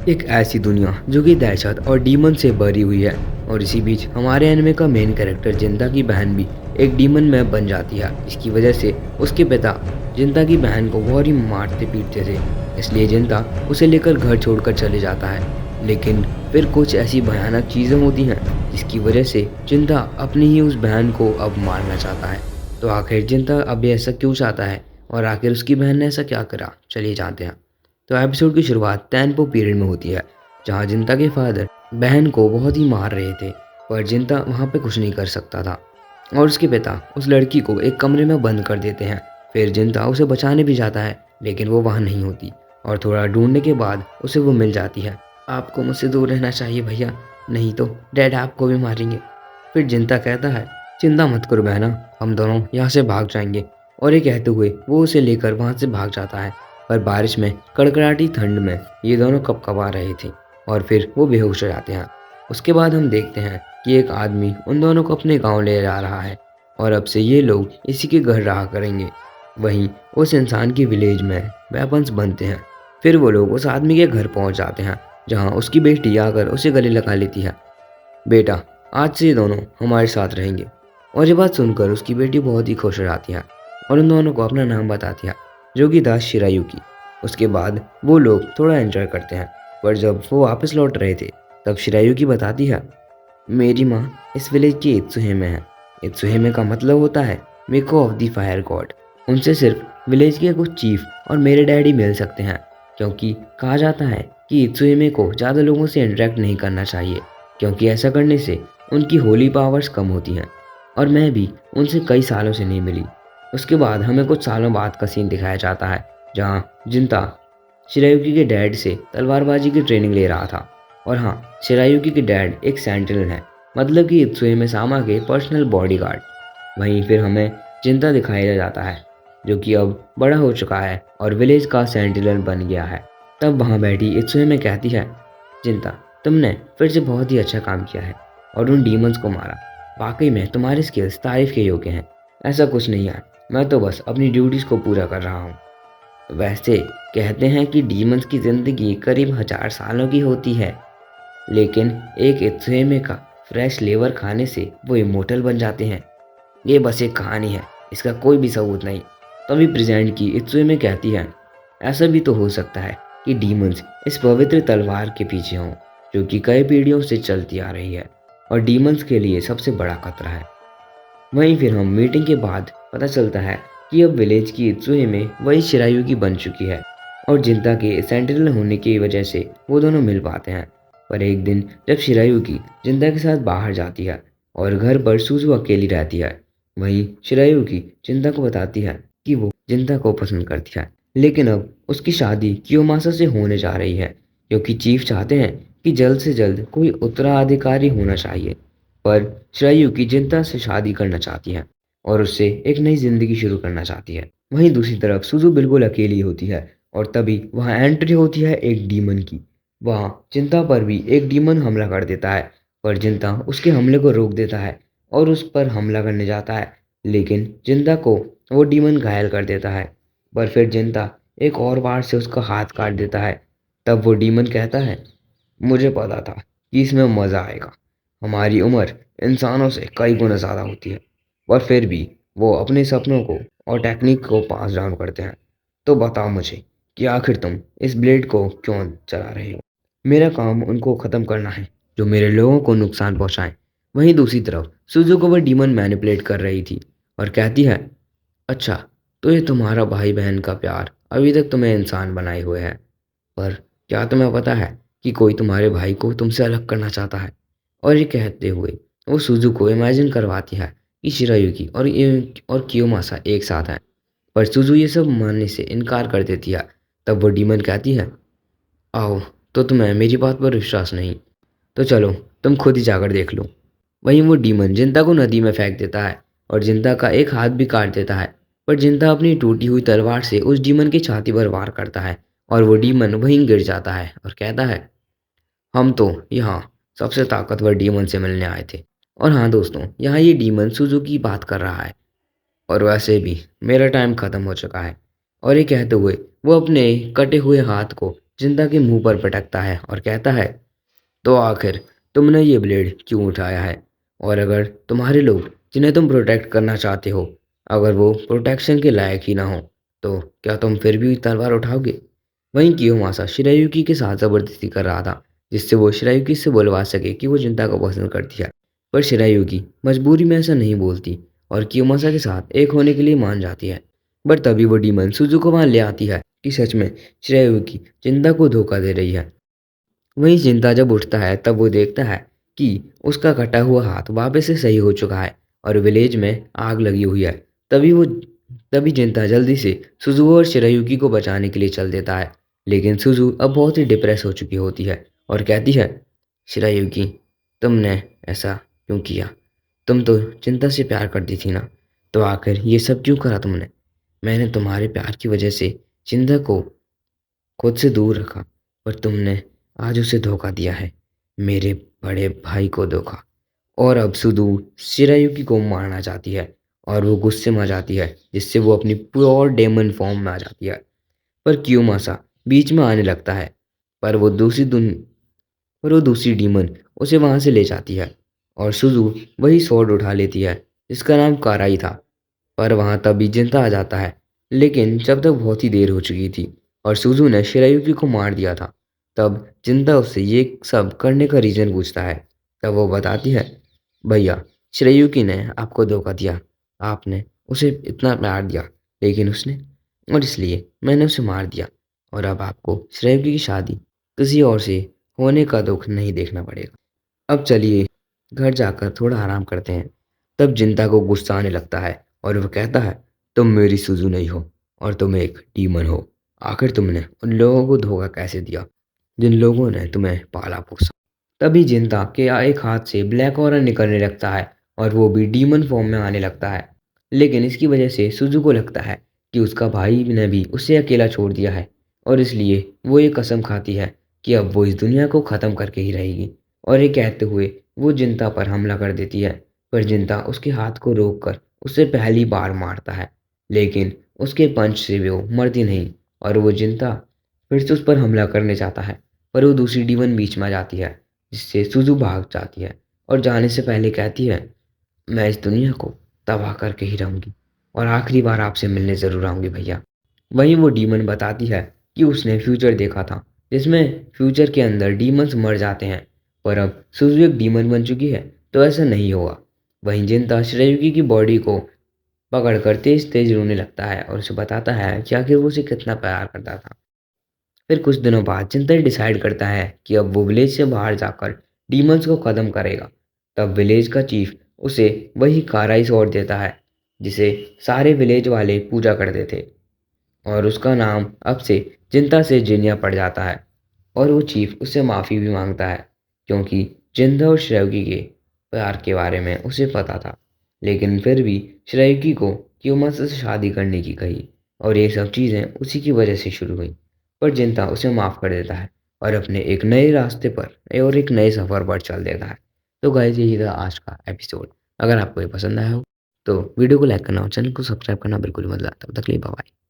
एक ऐसी दुनिया जो कि दहशत और डीमन से भरी हुई है। और इसी बीच हमारे एनिमे का मेन कैरेक्टर जिंता की बहन भी एक डीमन में बन जाती है। इसकी वजह से उसके पिता जिंता की बहन को बहुत ही मारते पीटते थे, इसलिए जिंता उसे लेकर घर छोड़कर चले जाता है। लेकिन फिर कुछ ऐसी भयानक चीज़ें होती हैं जिसकी वजह से जिंता अपनी ही उस बहन को अब मारना चाहता है। तो आखिर जिंता अब ऐसा क्यों चाहता है और आखिर उसकी बहन ने ऐसा क्या करा, चलिए जानते हैं। तो एपिसोड की शुरुआत तैनपो पीरियड में होती है, जहाँ जिंता के फादर बहन को बहुत ही मार रहे थे, पर जिंता वहाँ पे कुछ नहीं कर सकता था। और उसके पिता उस लड़की को एक कमरे में बंद कर देते हैं। फिर जिंता उसे बचाने भी जाता है, लेकिन वो वहाँ नहीं होती और थोड़ा ढूंढने के बाद उसे वो मिल जाती है। आपको मुझसे दूर रहना चाहिए भैया, नहीं तो डैड आपको भी मारेंगे। फिर जिंता कहता है, चिंता मत करो बहना, हम दोनों यहाँ से भाग जाएंगे। और ये कहते हुए वो उसे लेकर वहाँ से भाग जाता है। पर बारिश में कड़कड़ाटी ठंड में ये दोनों कपकपा रहे थे और फिर वो बेहोश हो जाते हैं। उसके बाद हम देखते हैं कि एक आदमी उन दोनों को अपने गांव ले जा रहा है और अब से ये लोग इसी के घर रहा करेंगे। वहीं उस इंसान की विलेज में वेपन्स बनते हैं। फिर वो लोग उस आदमी के घर पहुंच जाते हैं, जहां उसकी बेटी आकर उसे गले लगा लेती है। बेटा, आज से ये दोनों हमारे साथ रहेंगे। और ये बात सुनकर उसकी बेटी बहुत ही खुश हो जाती है और उन दोनों को अपना नाम बताती है, जो कि था शिरायुकी। उसके बाद वो लोग थोड़ा एंजॉय करते हैं, पर जब वो वापस लौट रहे थे तब शिरायुकी बताती है, मेरी माँ इस विलेज की इत्सुहे में है। इत्सुहे में का मतलब होता है मेको ऑफ द फायर गॉड। उनसे सिर्फ विलेज के कुछ चीफ और मेरे डैडी मिल सकते हैं, क्योंकि कहा जाता है कि इत्सुहे में को ज़्यादा लोगों से इंटरेक्ट नहीं करना चाहिए, क्योंकि ऐसा करने से उनकी होली पावर्स कम होती हैं। और मैं भी उनसे कई सालों से नहीं मिली। उसके बाद हमें कुछ सालों बाद का सीन दिखाया जाता है, जहाँ जिंता शिरायुकी के डैड से तलवारबाजी की ट्रेनिंग ले रहा था। और हाँ, शिरायुकी के डैड एक सेंटिनल है, मतलब कि इत्सुए में सामा के पर्सनल बॉडीगार्ड। वहीं फिर हमें जिंता दिखाया जाता है, जो कि अब बड़ा हो चुका है और विलेज का सेंटिनल बन गया है। तब वहाँ बैठी इत्सुए में कहती है, जिंता, तुमने फिर से बहुत ही अच्छा काम किया है और उन डीमंस को मारा। वाकई में तुम्हारे स्किल्स तारीफ के योग्य हैं। ऐसा कुछ नहीं है, मैं तो बस अपनी ड्यूटीज़ को पूरा कर रहा हूँ। वैसे कहते हैं कि डीमंस की ज़िंदगी करीब 1000 सालों की होती है, लेकिन एक इत्सुएमे का फ्रेश लेवर खाने से वो इमोर्टल बन जाते हैं। ये बस एक कहानी है, इसका कोई भी सबूत नहीं। तभी प्रेजेंट की इत्सुएमे कहती है, ऐसा भी तो हो सकता है कि डीमंस इस पवित्र तलवार के पीछे हों, जो कि कई पीढ़ियों से चलती आ रही है और डीमंस के लिए सबसे बड़ा खतरा है। वहीं फिर हम मीटिंग के बाद पता चलता है कि अब विलेज की इत्सुए में वही शिरायुकी बन चुकी है और जिंता के सेंटिनल होने की वजह से वो दोनों मिल पाते हैं। पर एक दिन जब शिरायुकी जिंता के साथ बाहर जाती है और घर पर सुजू अकेली रहती है, वहीं शिरायुकी जिंता को बताती है कि वो जिंता को पसंद करती है, लेकिन अब उसकी शादी कियोमासा से होने जा रही है, क्योंकि चीफ चाहते हैं कि जल्द से जल्द कोई उत्तराधिकारी होना चाहिए। पर श्रेयुकी जिंता से शादी करना चाहती है और उससे एक नई जिंदगी शुरू करना चाहती है। वहीं दूसरी तरफ सुजू बिल्कुल अकेली होती है और तभी वहाँ एंट्री होती है एक डीमन की। वहाँ जिंता पर भी एक डीमन हमला कर देता है, पर जिंता उसके हमले को रोक देता है और उस पर हमला करने जाता है, लेकिन जिंता को वो डीमन घायल कर देता है। पर फिर जिंता एक और बार से उसका हाथ काट देता है। तब वो डीमन कहता है, मुझे पता था कि इसमें मज़ा आएगा। हमारी उम्र इंसानों से कई गुना ज़्यादा होती है, पर फिर भी वो अपने सपनों को और टेक्निक को पास डाउन करते हैं। तो बताओ मुझे कि आखिर तुम इस ब्लेड को क्यों चला रहे हो? मेरा काम उनको ख़त्म करना है जो मेरे लोगों को नुकसान पहुंचाएं। वहीं दूसरी तरफ सुजू को वह डीमन मैनिपुलेट कर रही थी और कहती है, अच्छा, तो ये तुम्हारा भाई बहन का प्यार अभी तक तुम्हें इंसान बनाए हुए है, पर क्या तुम्हें पता है कि कोई तुम्हारे भाई को तुमसे अलग करना चाहता है? और ये कहते हुए वो सुजू को इमेजिन करवाती है कि शिरायुकी और कियोमासा एक साथ हैं, पर सुजू ये सब मानने से इनकार कर देती है। तब वो डीमन कहती है, आओ, तो तुम्हें मेरी बात पर विश्वास नहीं, तो चलो तुम खुद ही जाकर देख लो। वहीं वो डीमन जिंता को नदी में फेंक देता है और जिंता का एक हाथ भी काट देता है। पर जिंता अपनी टूटी हुई तलवार से उस डीमन की छाती पर वार करता है और वो डीमन वहीं गिर जाता है और कहता है, हम तो यहाँ सबसे ताकतवर डीमन से मिलने आए थे। और हाँ दोस्तों, यहाँ ये डीमन सुजू की बात कर रहा है। और वैसे भी मेरा टाइम ख़त्म हो चुका है। और ये कहते हुए वो अपने कटे हुए हाथ को जिंदा के मुंह पर पटकता है और कहता है, तो आखिर तुमने ये ब्लेड क्यों उठाया है? और अगर तुम्हारे लोग जिन्हें तुम प्रोटेक्ट करना चाहते हो, अगर वो प्रोटेक्शन के लायक ही ना हो, तो क्या तुम फिर भी तलवार उठाओगे? वहीं कियोमासा शिरायुकी के साथ ज़बरदस्ती कर रहा था, जिससे वो शिरायुकी से बुलवा सके कि वो जिंदा को पसंद करती है। पर शिरायुकी मजबूरी में ऐसा नहीं बोलती और कियोमासा के साथ एक होने के लिए मान जाती है। पर तभी वो डीमन सुजुको वहां ले आती है कि सच में शिरायुकी जिंदा को धोखा दे रही है। वहीं चिंता जब उठता है तब वो देखता है कि उसका कटा हुआ हाथ वापस से सही हो चुका है और विलेज में आग लगी हुई है। तभी वो तभी चिंता जल्दी से सुजुओ और शिरायुकी को बचाने के लिए चल देता है। लेकिन सुजू अब बहुत ही डिप्रेस हो चुकी होती है और कहती है, शिरायुकी, तुमने ऐसा क्यों किया? तुम तो चिंता से प्यार करती थी ना, तो आखिर ये सब क्यों करा तुमने? मैंने तुम्हारे प्यार की वजह से चिंता को खुद से दूर रखा, पर तुमने आज उसे धोखा दिया है, मेरे बड़े भाई को धोखा। और अब सुदू शिरायुकी को मारना चाहती है और वो गुस्से में आ जाती है, जिससे वो अपनी प्योर डेमन फॉर्म में आ जाती है। पर क्यूमासा बीच में आने लगता है, पर वो दूसरी दुन पर वो दूसरी डीमन उसे वहां से ले जाती है और सुजू वही स्वॉर्ड उठा लेती है जिसका नाम काराई था। पर वहां तभी जिंता आ जाता है, लेकिन जब तक बहुत ही देर हो चुकी थी और सुजू ने शिरायुकी को मार दिया था। तब जिंता उससे ये सब करने का रीजन पूछता है। तब वो बताती है, भैया, शिरायुकी ने आपको धोखा दिया। आपने उसे इतना प्यार दिया, लेकिन उसने और इसलिए मैंने उसे मार दिया। और अब आपको शिरायुकी की शादी किसी और से होने का दुख नहीं देखना पड़ेगा। अब चलिए घर जाकर थोड़ा आराम करते हैं। तब जिंता को गुस्सा आने लगता है और वह कहता है, तुम मेरी सुजू नहीं हो और तुम एक डीमन हो। आखिर तुमने उन लोगों को धोखा कैसे दिया जिन लोगों ने तुम्हें पाला पोसा? तभी जिंता के एक हाथ से ब्लैक ऑरा निकलने लगता है और वो भी डीमन फॉर्म में आने लगता है। लेकिन इसकी वजह से सुजू को लगता है कि उसका भाई ने भी उसे अकेला छोड़ दिया है और इसलिए वो ये कसम खाती है कि अब वो इस दुनिया को ख़त्म करके ही रहेगी। और ये कहते हुए वो जिंता पर हमला कर देती है। पर जिंता उसके हाथ को रोककर उसे पहली बार मारता है, लेकिन उसके पंच से वो मरती नहीं और वो जिंता फिर से उस पर हमला करने जाता है। पर वो दूसरी डीमन बीच में आ जाती है, जिससे सुजू भाग जाती है और जाने से पहले कहती है, मैं इस दुनिया को तबाह करके ही रहूंगी और आखिरी बार आपसे मिलने ज़रूर आऊंगी भैया। वहीं वो डीमन बताती है कि उसने फ्यूचर देखा था, जिसमें फ्यूचर के अंदर डीमंस मर जाते हैं। पर अब सुजू एक डीमन बन चुकी है, तो ऐसा नहीं होगा। वहीं जिंता श्रेयुकी की बॉडी को पकड़कर तेज तेज रोने लगता है और उसे बताता है कि आखिर वो उसे कितना प्यार करता था। फिर कुछ दिनों बाद चिंतन डिसाइड करता है कि अब वो विलेज से बाहर जाकर डीमंस को खत्म करेगा। तब विलेज का चीफ उसे वही काराई स्वॉर्ड देता है जिसे सारे विलेज वाले पूजा करते थे और उसका नाम अब से जिंता से जिन्या पड़ जाता है। और वो चीफ उससे माफ़ी भी मांगता है क्योंकि जिंदा और श्रेयगी के प्यार के बारे में उसे पता था। लेकिन फिर भी श्रेयगी को क्यूमस से शादी करने की कही और ये सब चीज़ें उसी की वजह से शुरू हुई। पर जिंता उसे माफ़ कर देता है और अपने एक नए रास्ते पर और एक नए सफ़र पर चल देता है। तो गाइस, यही था आज का एपिसोड। अगर आपको ये पसंद आया हो तो वीडियो को लाइक करना और चैनल को सब्सक्राइब करना बिल्कुल मत भूलना। तब तक के लिए बाय बाय।